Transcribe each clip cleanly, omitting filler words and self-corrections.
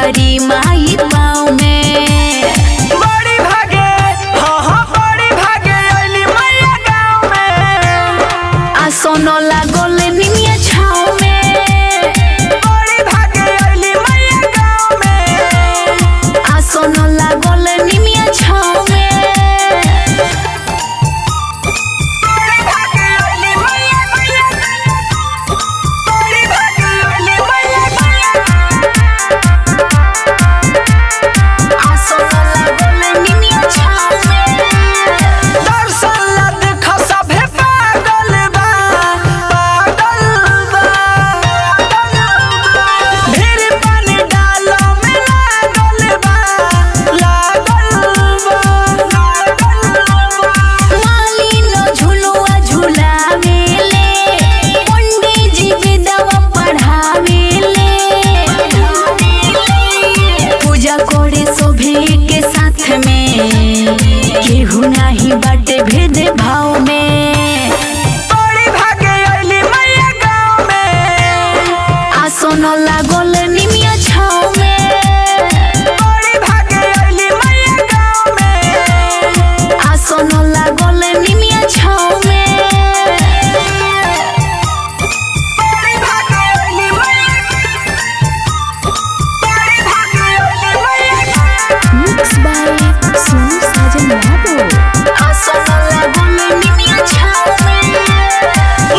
बारी माई पाँव में। बड़ी भागे हाँ बड़ी भागे अइली मैया गाँव में। आसनो लागल निमिया छाँव में। बड़ी भागे अइली मैया गाँव में। आसनो लागल निमिया छाँव में। केहू नाही बाटे भेद भाव में। बड़ी भागे अइली मैया गाँव में। आसनो लागल निमिया छाँव में। बड़ी भागे अइली मैया गाँव में। आसनो लागल निमिया छाँव में। बड़ी भागे अइली मैया। बड़ी भागे अइली मैया। मिक्स बाय सोनू साजन यादव। आसनो लागल निमिया छाँव में।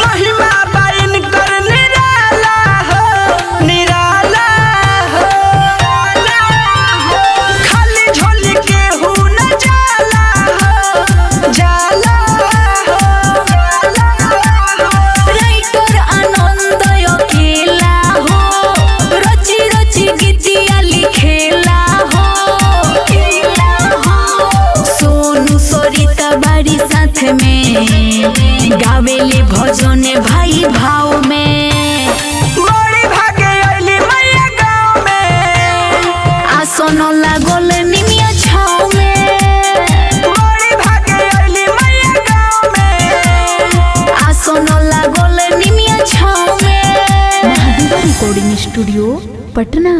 महिमा बाइन कर निराला हो निराला हो। खाली झोली केहू न जाला हो जाला हो। राइटर आनंद अकेला हो। रची रची गीतिया लिखेला हो। सोनू सरिता बारी साथ में। गावेले भजन भाई भाव में। बड़ी भागे अइली मैया गाँव में। आसनो लागल निमिया छाँव में। बड़ी भागे अइली मैया गाँव में। आसनो लागल निमिया छाँव में। महादेवा रिकॉर्डिंग स्टूडियो पटना।